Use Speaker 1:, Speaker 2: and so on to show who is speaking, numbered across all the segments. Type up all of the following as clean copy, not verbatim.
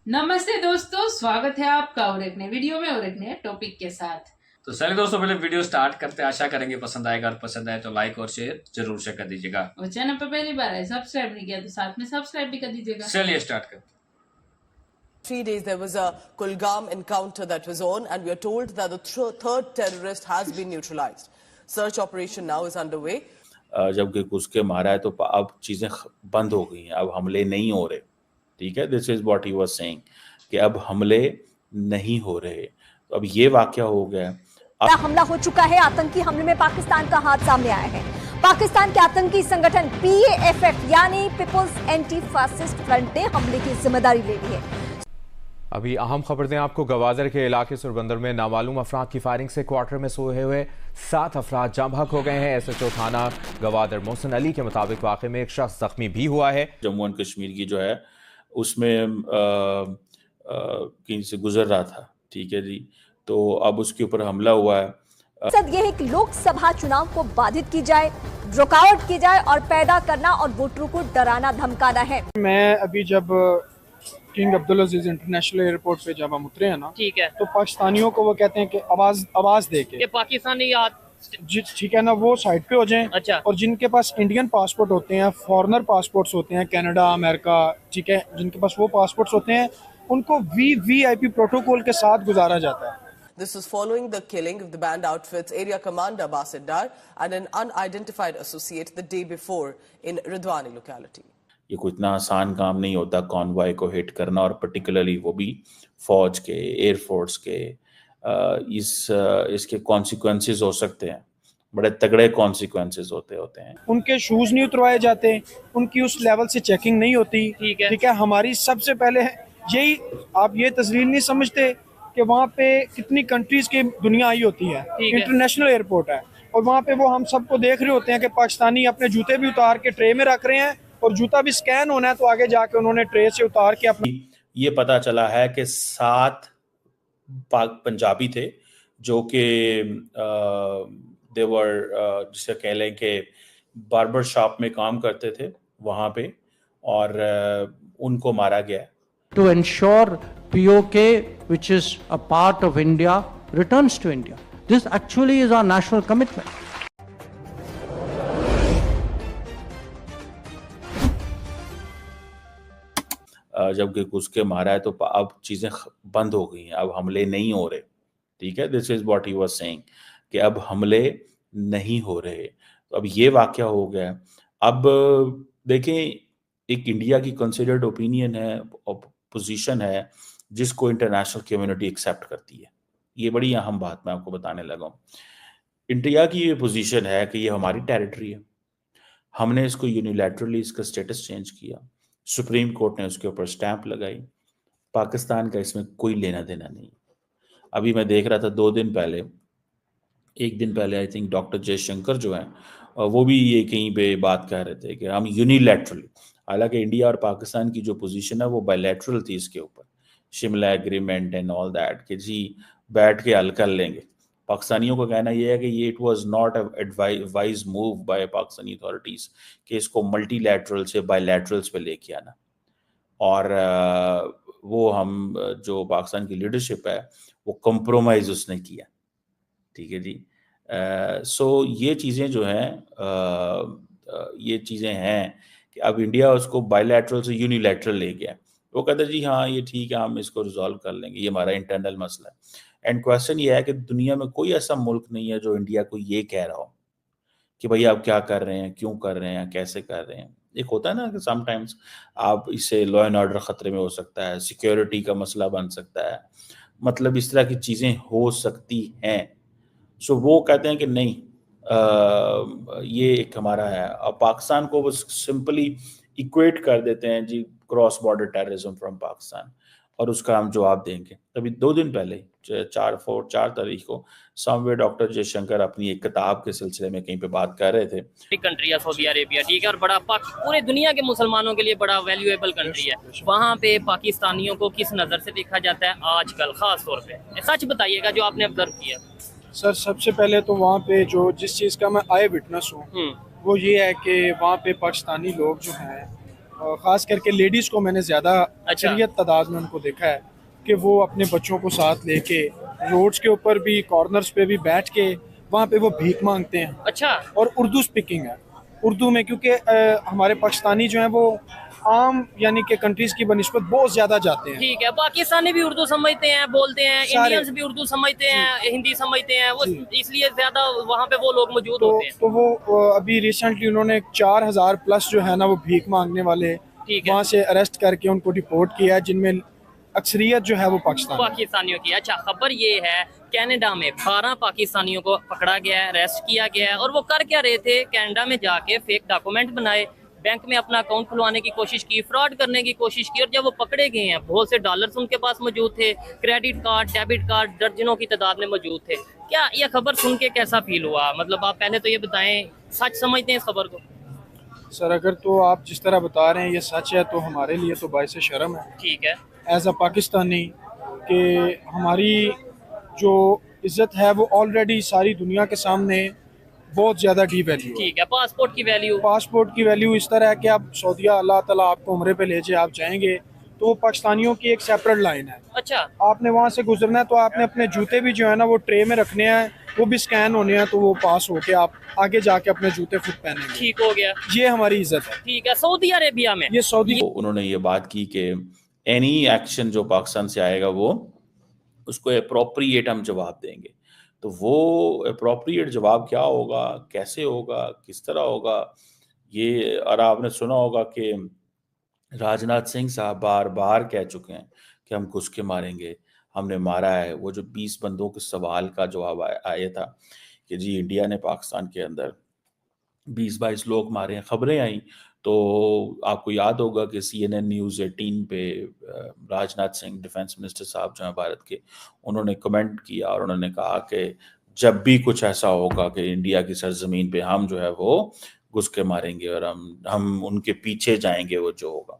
Speaker 1: नमस्ते दोस्तों, स्वागत है आपका और एक नए वीडियो में और एक नए टॉपिक के साथ।
Speaker 2: तो चलिए दोस्तों, पहले वीडियो स्टार्ट करते हैं। आशा करेंगे पसंद आएगा, और पसंद आए तो लाइक और शेयर जरूर से कर दीजिएगा।
Speaker 1: और चैनल पर पहली बार है, सब्सक्राइब नहीं किया तो साथ में सब्सक्राइब भी कर दीजिएगा।
Speaker 2: चलिए स्टार्ट करते हैं।
Speaker 3: 3 days there was a Kulgam encounter that was on, and we are told that the third terrorist has been neutralized. Search operation now is underway.
Speaker 4: जबकि घुस के मारा है तो अब चीज़ें बंद हो गई हैं, अब हमले नहीं हो रहे। ठीक है, this is what he was saying कि अब हमले नहीं हो रहे। तो अब ये वाकया हो गया।
Speaker 5: हमला हो चुका है। आतंकी हमले में पाकिस्तान का हाथ सामने आया है। पाकिस्तान के आतंकी संगठन PAFF यानी पीपल्स एंटी फासिस्ट फ्रंट ने हमले की जिम्मेदारी ले ली है।
Speaker 6: अभी अहम खबर दें आपको, गवादर के इलाके सुरबंदर में नामालूम अफराद की फायरिंग से क्वार्टर में सोए हुए 7 अफराद जाँ बहक हो गए हैं। SHO थाना गवादर मोहसिन अली के मुताबिक वाक़े में एक शख्स जख्मी भी हुआ है।
Speaker 4: जम्मू एंड कश्मीर की जो है उसमें कहीं से गुजर रहा था। ठीक है जी, तो अब उसके ऊपर हमला हुआ है।
Speaker 5: मकसद ये है कि लोकसभा चुनाव को बाधित की जाए, रुकावट की जाए और पैदा करना और वोटरों को डराना धमकाना है।
Speaker 7: मैं अभी जब किंग अब्दुल अजीज इंटरनेशनल एयरपोर्ट पे जब हम उतरे हैं ना,
Speaker 8: ठीक है,
Speaker 7: तो पाकिस्तानियों को वो कहते हैं कि आवाज दे के
Speaker 8: ये पाकिस्तानी
Speaker 7: ठीक है ना, वो साइड पे हो जाएं।
Speaker 8: अच्छा।
Speaker 7: और जिनके पास इंडियन पासपोर्ट होते हैं, फॉरेनर पासपोर्ट्स होते हैं, कनाडा, अमेरिका, ठीक है, जिनके पास वो पासपोर्ट्स होते हैं, उनको VIP प्रोटोकॉल के साथ गुजारा जाता है।
Speaker 3: This is following the killing of the band outfit's area commander Basit Dar and an unidentified associate the day before in Ridwani locality.
Speaker 4: ये कोई इतना आसान काम नहीं होता कॉन्वॉय को हिट करना, और पर्टिकुलरली वो भी फौज के, एयरफोर्स के। इसके कॉन्सिक्वेंसेस हो सकते हैं, बड़े तगड़े कॉन्सिक्वेंसेस होते हैं।
Speaker 7: उनके शूज नहीं उतरवाए जाते, उनकी उस लेवल से चेकिंग नहीं होती। ठीक है, हमारी सबसे पहले यही, आप ये तस्वीर नहीं समझते कि वहाँ पे कितनी कंट्रीज की दुनिया आई होती है। इंटरनेशनल एयरपोर्ट है और वहाँ पे वो हम सबको देख रहे होते हैं कि पाकिस्तानी अपने जूते भी उतार के ट्रे में रख रहे हैं, और जूता भी स्कैन होना है तो आगे जाके उन्होंने ट्रे से उतार के अपना।
Speaker 4: ये पता चला है कि 7 पंजाबी थे जो कि देवर जिसे कह लें कि बार्बर शॉप में काम करते थे वहाँ पे, और उनको मारा गया।
Speaker 9: To ensure POK, which is a part of India, returns to India. This actually is our national commitment.
Speaker 4: जबकि घुस के मारा है तो अब चीज़ें बंद हो गई हैं, अब हमले नहीं हो रहे। ठीक है, this is what he was saying कि अब हमले नहीं हो रहे। तो अब ये वाकया हो गया। अब देखें, एक इंडिया की कंसिडर्ड ओपिनियन है, पोजीशन है, जिसको इंटरनेशनल कम्युनिटी एक्सेप्ट करती है। ये बड़ी अहम बात मैं आपको बताने लगा हूँ। इंडिया की ये पोजीशन है कि ये हमारी टेरिटरी है, हमने इसको यूनिलैटरली इसका स्टेटस चेंज किया, सुप्रीम कोर्ट ने उसके ऊपर स्टैंप लगाई। पाकिस्तान का इसमें कोई लेना देना नहीं। अभी मैं देख रहा था 2 दिन पहले, 1 दिन पहले आई थिंक डॉक्टर जयशंकर जो हैं वो भी ये कहीं पे बात कर रहे थे कि हम यूनिलैटरली, हालांकि इंडिया और पाकिस्तान की जो पोजीशन है वो बायलैटरल थी इसके ऊपर, Shimla agreement and all that, कि जी बैठ के हल कर लेंगे। पाकिस्तानियों का कहना यह है कि ये it was not a wise move by Pakistani authorities कि इसको मल्टीलैटरल से बायलैटरल्स पे लेके आना। और वो हम जो पाकिस्तान की लीडरशिप है वो कंप्रोमाइज़ उसने किया। ठीक है जी। सो ये चीज़ें जो हैं, ये चीज़ें हैं कि अब इंडिया उसको बायलैटरल से यूनिलैटरल ले गया। वो कहता है जी हाँ ये ठीक है, हम इसको रिजॉल्व कर लेंगे, ये हमारा इंटरनल मसला है। एंड क्वेश्चन ये है कि दुनिया में कोई ऐसा मुल्क नहीं है जो इंडिया को ये कह रहा हो कि भाई आप क्या कर रहे हैं, क्यों कर रहे हैं, कैसे कर रहे हैं। एक होता है ना कि समटाइम्स आप इससे लॉ एंड ऑर्डर ख़तरे में हो सकता है, सिक्योरिटी का मसला बन सकता है, मतलब इस तरह की चीज़ें हो सकती हैं। सो वो कहते हैं कि नहीं, ये एक हमारा है। अब पाकिस्तान को वो सिंपली इक्वेट कर देते हैं जी cross border terrorism from Pakistan, और उसका हम जवाब देंगे। तभी 2 दिन पहले 4 तारीख को समवेयर डॉक्टर जयशंकर अपनी एक किताब के सिलसिले में कहीं पे बात कर रहे थे।
Speaker 8: कंट्री है सऊदी अरेबिया, ठीक है, और बड़ा पूरे दुनिया के मुसलमानों के लिए बड़ा वैल्यूएबल कंट्री है। वहाँ पे पाकिस्तानियों को किस नज़र से देखा जाता है आजकल, खास तौर पे सच बताइएगा जो आपने ऑब्जर्व किया।
Speaker 7: सर सबसे पहले तो वहाँ पे जो जिस चीज़ का मैं आए विटनेस हूँ वो ये है कि वहाँ पे पाकिस्तानी लोग जो हैं ख़ास करके लेडीज़ को मैंने ज़्यादा अक्सरियत तादाद में उनको देखा है कि वो अपने बच्चों को साथ लेके रोड्स के ऊपर भी, कॉर्नर्स पे भी बैठ के वहाँ पे वो भीख मांगते हैं।
Speaker 8: अच्छा।
Speaker 7: और उर्दू स्पीकिंग है, उर्दू में, क्योंकि हमारे पाकिस्तानी जो हैं वो आम यानी कि कंट्रीज़ की बनिस्बत बहुत ज़्यादा जाते हैं।
Speaker 8: ठीक है, पाकिस्तानी भी उर्दू समझते हैं, बोलते हैं, इंडियंस भी उर्दू समझते हैं, हिंदी समझते हैं, वो इसलिए ज्यादा वहाँ पे वो लोग मौजूद होते हैं।
Speaker 7: तो वो अभी रिसेंटली उन्होंने 4000 प्लस जो है ना वो भीख मांगने वाले वहाँ से अरेस्ट करके उनको डिपोर्ट किया है, जिनमें अक्सरियत जो है वो
Speaker 8: पाकिस्तानियों की। अच्छा, खबर ये है कनाडा में 12 पाकिस्तानियों को पकड़ा गया है, अरेस्ट किया गया है, और वो कर क्या रहे थे? कनाडा में जाके फेक डॉक्यूमेंट बनाए, बैंक में अपना अकाउंट खुलवाने की कोशिश की, फ्रॉड करने की कोशिश की, और जब वो पकड़े गए हैं बहुत से डॉलर्स उनके पास मौजूद थे, क्रेडिट कार्ड, डेबिट कार्ड दर्जनों की तादाद में मौजूद थे। क्या ये खबर सुन के कैसा फील हुआ? मतलब आप पहले तो ये बताएं, सच समझते हैं इस खबर को?
Speaker 7: सर, अगर तो आप जिस तरह बता रहे हैं ये सच है तो हमारे लिए तो बाइस शर्म है।
Speaker 8: ठीक है।
Speaker 7: एज अ पाकिस्तानी कि हमारी जो इज्जत है वो ऑलरेडी सारी दुनिया के सामने बहुत ज़्यादा डी वैल्यू है।
Speaker 8: ठीक है, पासपोर्ट की वैल्यू
Speaker 7: इस तरह है कि आप सऊदीया, अल्लाह ताला आपको उम्रे पे ले जाए, आप जाएंगे तो वो पाकिस्तानियों की एक सेपरेट लाइन है।
Speaker 8: अच्छा।
Speaker 7: आपने वहाँ से गुजरना है तो आपने अपने जूते भी जो है ना वो ट्रे में रखने हैं, वो भी स्कैन होने हैं, तो वो पास होके आप आगे जाके अपने जूते खुद पहनेंगे।
Speaker 8: ठीक हो गया,
Speaker 7: ये हमारी इज्जत है।
Speaker 8: ठीक है। सऊदी अरेबिया में
Speaker 7: ये सऊदी,
Speaker 4: उन्होंने ये बात की कि एनी एक्शन जो पाकिस्तान से आएगा वो उसको अप्रोप्रिएट हम जवाब देंगे। तो वो अप्रोप्रिएट जवाब क्या होगा, कैसे होगा, किस तरह होगा, ये और आपने सुना होगा कि राजनाथ सिंह साहब बार बार कह चुके हैं कि हम घुस के मारेंगे, हमने मारा है। वो जो 20 बंदों के सवाल का जवाब आया था कि जी इंडिया ने पाकिस्तान के अंदर 20-22 लोग मारे हैं, खबरें आई, तो आपको याद होगा कि CNN न्यूज़ 18 पे राजनाथ सिंह डिफेंस मिनिस्टर साहब जो हैं भारत के, उन्होंने कमेंट किया और उन्होंने कहा कि जब भी कुछ ऐसा होगा कि इंडिया की सरजमीन पे हम जो है वो घुस के मारेंगे और हम उनके पीछे जाएंगे, वो जो होगा।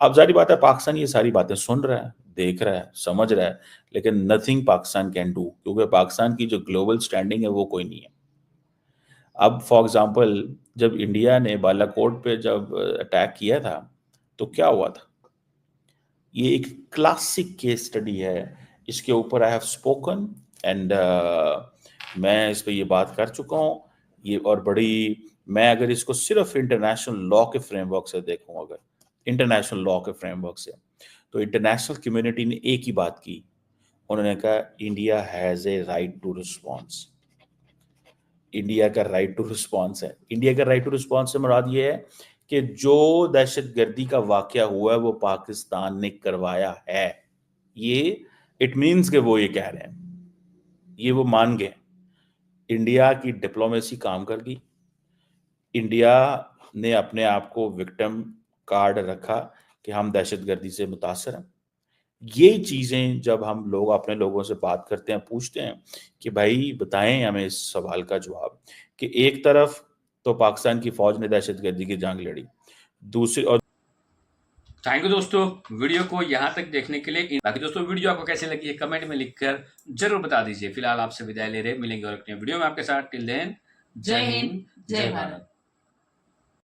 Speaker 4: अब जारी बात है पाकिस्तान ये सारी बातें सुन रहा है, देख रहा है, समझ रहा है, लेकिन नथिंग पाकिस्तान कैन डू, क्योंकि पाकिस्तान की जो ग्लोबल स्टैंडिंग है वो कोई नहीं है। अब फॉर एग्जांपल जब इंडिया ने बालाकोट पे जब अटैक किया था तो क्या हुआ था, ये एक क्लासिक केस स्टडी है, इसके ऊपर आई हैव स्पोकन एंड मैं इस पे ये बात कर चुका हूँ। ये और बड़ी, मैं अगर इसको सिर्फ इंटरनेशनल लॉ के फ्रेमवर्क से देखूं, अगर इंटरनेशनल लॉ के फ्रेमवर्क से, तो इंटरनेशनल कम्युनिटी ने एक ही बात की, उन्होंने कहा India has a right to response. India का राइट टू रिस्पॉन्स है। इंडिया का राइट टू रिस्पॉन्स से मुराद ये है कि जो दहशतगर्दी का वाकया हुआ है वो पाकिस्तान ने करवाया है। ये इट मीन्स कि वो ये कह रहे हैं, ये वो मान गए। इंडिया की डिप्लोमेसी काम कर गई, इंडिया ने अपने आप को विक्टिम कार्ड रखा कि हम दहशतगर्दी से मुतासर हैं। ये चीजें जब हम लोग अपने लोगों से बात करते हैं, पूछते हैं कि भाई बताएं हमें इस सवाल का जवाब, कि एक तरफ तो पाकिस्तान की फौज ने दहशतगर्दी की जंग लड़ी, दूसरी और
Speaker 2: थैंक यू दोस्तों वीडियो को यहाँ तक देखने के लिए। बाकी दोस्तों वीडियो आपको कैसे लगी है कमेंट में लिखकर जरूर बता दीजिए। फिलहाल आपसे विदाई ले रहे, मिलेंगे और अपने वीडियो में आपके साथ। टिल देन,
Speaker 1: जय हिंद, जय भारत।